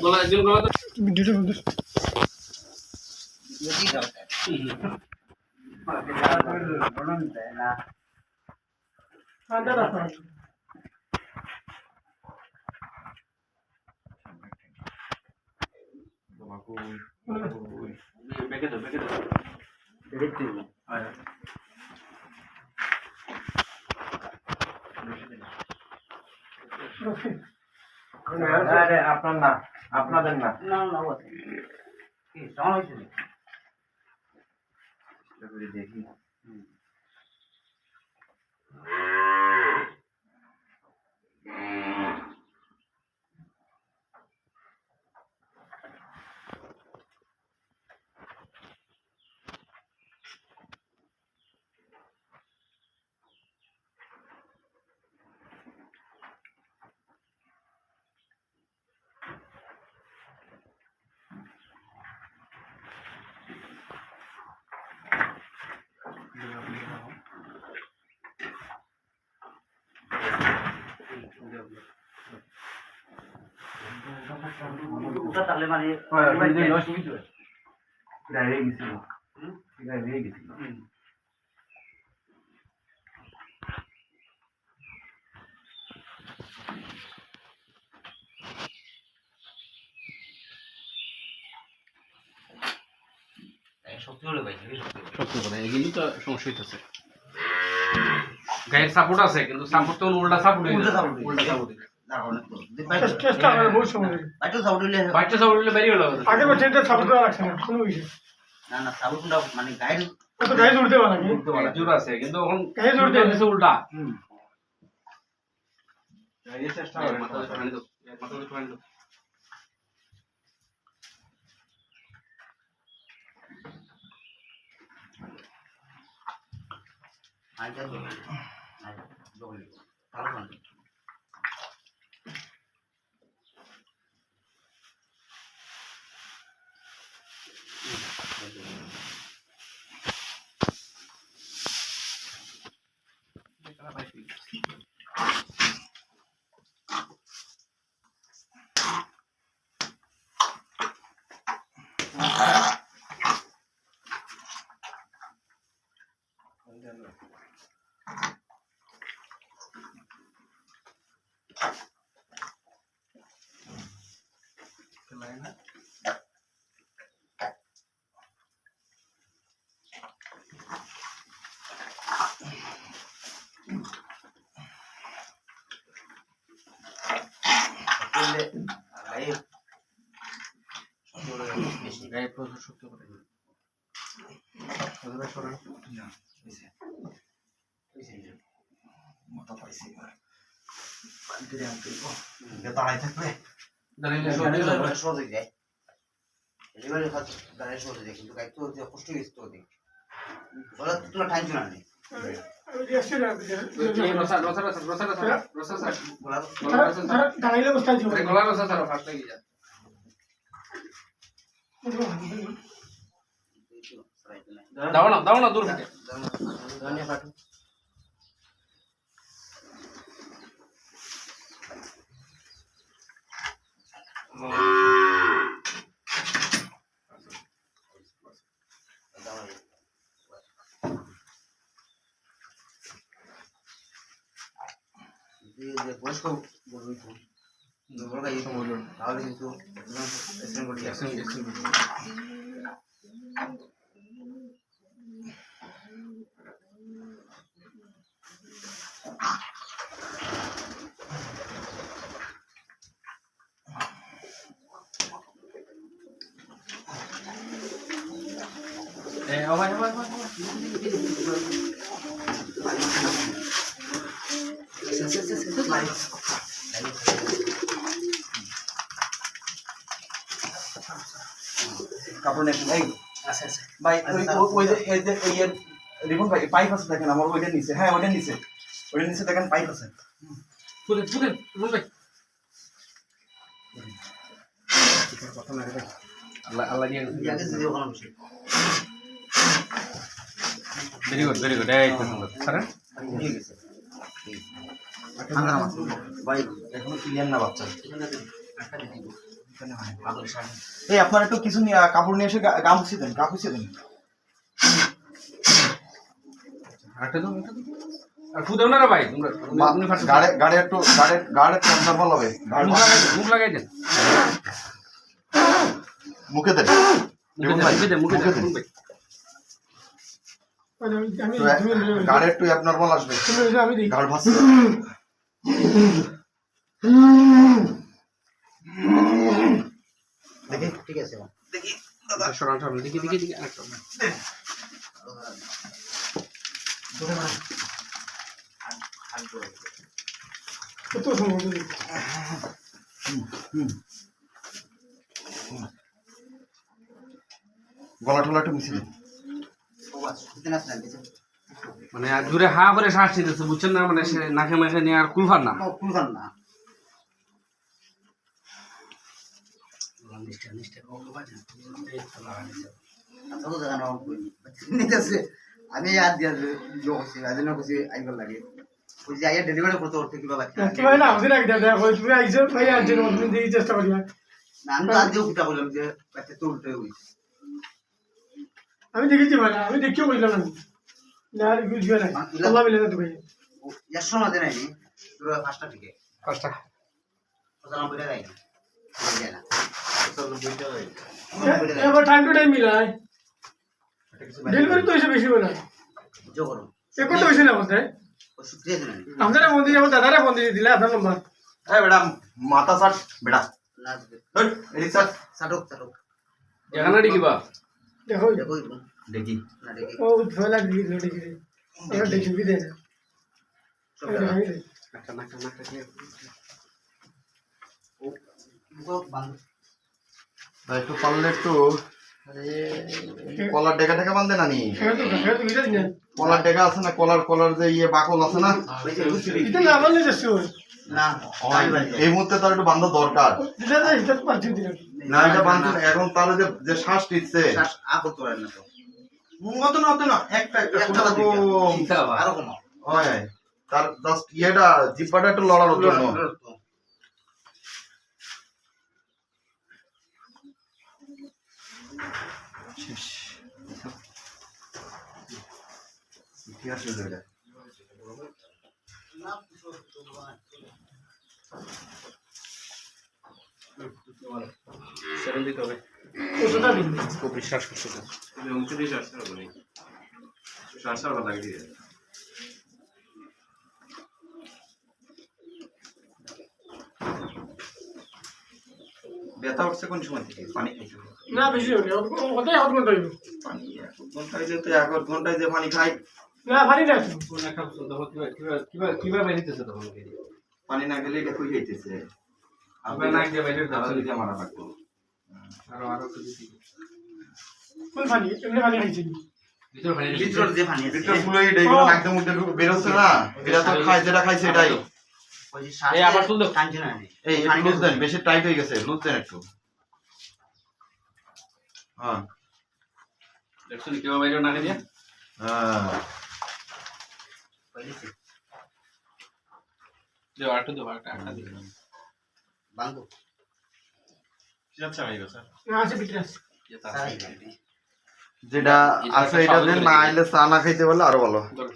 গলা একজন গলা তো ভিডিওটা বন্ধ ঠান্ডা রাখো বেকে দাও দেখতে আয় আরে আপনার না আপনাদের না না না ওটা কি সাউন্ড হইছে দেখি ওটা তাহলে মানে সত্যি হলে ভাই সত্যি কথা এগুলি তো সমস্যা হইতেছে গায়ের সাপোর্ট আছে কিন্তু সাপোর্ট তো উল্টা সাপোর্ট উল্টা সাপোর্ট উল্টা সাপোর্ট চেষ্টা করে বহু সময় বাইটা সাউন্ড হইলে বাচ্চা সাপোর্ট হলে বেরিয়ে গেল আগে বছর এটা সাপোর্ট করা লাগছে না কোনো বিষয় না না সাউন্ডটা মানে গাইড তো গায়ে জুড়তে পারে না জোর আছে কিন্তু এখন গায়ে জুড়তে আছে উল্টা এই চেষ্টা মাথা ধরে ঠান্ডা দাও মাথা ধরে ঠান্ডা দাও আইটা তো আই জগলি ভালো না গায়ে প্রচুর শক্তি করে দাঁড়াই থাকবে দাঁড়িয়ে সহজে যায় এবারে দাঁড়ায় সহজে যায় কিন্তু গাইড তো কষ্ট হয়েছে তো দেখ বলা তোরা টাইম চলে নেই দাঁড়াইলে বসতে আছে দাও না দূর থেকে বয়স্ক বলবি তো তাহলে কিন্তু কাপড় নেই ভাই ভাই ওই যে এই যে এই রিবন ভাই পাইপ আছে দেখেন আমার ওইটা নিচে হ্যাঁ ওইটা নিচে দেখেন পাইপ আছে কথা না রে আল্লাহ আল্লাহ দিয়ে ভেরি গুড এই তো সুন্দর স্যার ঠান্ডা মাছ ভাই এখনো ক্লিয়ার না বাচ্চা এই আপনার একটু কিছু কাপড় নিয়ে এসে গা মুছিয়ে দেন গা মুছিয়ে দেন আরেকটা দাও এটা দাও আর ফুদাও না রে ভাই তোমরা আপনি ফাটে গাড়ি একটু গাড়ি ট্রান্সফার ভালো হবে মুখ লাগাই দেন মুখে দেন মুখে দেন ভাই গাড়ি একটু অ্যাবনর্মাল আসবে আমি দিই গাড় ভাসছে দেখি ঠিক আছে সরান সরান দেখি আরেকটা কত সময় গলা টলা একটু মিশিয়ে দিন মানে আর জুড়ে হা করে শ্বাস নিতেছে বুঝছেন না মানে সে নাকে মাকে নিয়ে আর কুলফার না খুলবেন না আমি আর দিয়া করছি রাজনা করছি আইবার লাগে ওই যে আইয়া ডেলিভারি করতে করতে কিবা লাগে কিভাবে না আমাদের আগে দেখা হয় তুমি আইছো ভাই আজ যেন তুমি দিই চেষ্টা করি না আমি তো আজ দিয়েও পিতা বললাম যে বাচ্চা তো উল্টে হয়েছে আমি দেখেছি ভাই আমি দেখিও বললাম না আর বুঝবে না আল্লাহ মিলে না তুমি এর সময় দেয় নাই তোর পাঁচটা থেকে পাঁচটা প্রথম বইটা দেয় না এবার টাইম টু টাইম মিলাই ডেলিভারি তো এসে বেশি বলে যোগ করো এখন তো হয়েছে না বলতে ওই শুক্রিয়া দিলেন আপনারা বন্দি যাবো দাদারা বন্দি দিলে আপনার নম্বর এই বেটা মাথা সাট বেটা না এদিক সাট সাটক সাটক এখানে ডিকিবা দেখো দেখো দেখি না দেখি ও ভয় লাগবে দেখি ওরা দেখি কি দেয় না সব একটা দিয়ে ও মুখ বন্ধ ভাই একটু পারলে একটু কলার ডেকা টেকা বান্ধে নানি সেটা তো এটা দিন কলার ডেকা আছে না কলার যে ইয়ে বাকল আছে না এটা না বললে যাচ্ছে না এই মুহূর্তে তার একটু বান্ধা দরকার এটা না এটা তো পারছি দিন না এটা বান্ধে না, এখন তার যে শ্বাস টিচ্ছে শ্বাস আ করতে পারেন না তো মত না একটা একটা বাদ চিন্তা আবার আরো কমাও হয় তার জাস্ট ইয়েটা জিব্বাটা একটু লড়ানোর জন্য ইতিহাস হয়ে যায় সেরেন দিতে হবে ওটা দিন খুব বিশ্বাস করতে মুখে দিয়ে শ্বাস ছাড়া বলি শ্বাস ছাড়া ভালো লাগে দিয়ে ব্যথা উঠছে কোন সময় থেকে পানি খাইছে না বেশি হবে ওটাই হাত ঘন্টা হইব পানি এক ঘন্টায় যেতে এক ঘন্টায় যে পানি খাই না পানি না কোন একটা দেখো কিভাবে বেরিতেছে তখন পানি না গেলে এটা খুই যাইতেছে আমরা নাক দিয়ে বাইরে আবার যাচ্ছি দিতে মারা লাগবো আরো একটু দিছি কোন পানি এমনি পানি খাইছি ভিতর পানি ভিতর যে পানি আছে ভিতর ফুলো এইগুলো নাক দিয়ে মুখ দিয়ে বেরোচ্ছে না এটা তো খাই যেটা খাইছে এটাই ওই যে শ্বাস এই আবার তুল দাও। টানছে না এই একটু লুজ দেন বেশি টাইট হয়ে গেছে লুজ দেন একটু হ্যাঁ দেখছেন কিভাবে বাইরে নাকে দিয়ে হ্যাঁ পয়লিছে দেও আরেকটু দেও আরেকটা দিও বাংলো আচ্ছা ভাই স্যার না আছে ভিতরে আছে যেটা আছে এটা দেন না আইলে চা না খাইতে বলে আরো ভালো ধরো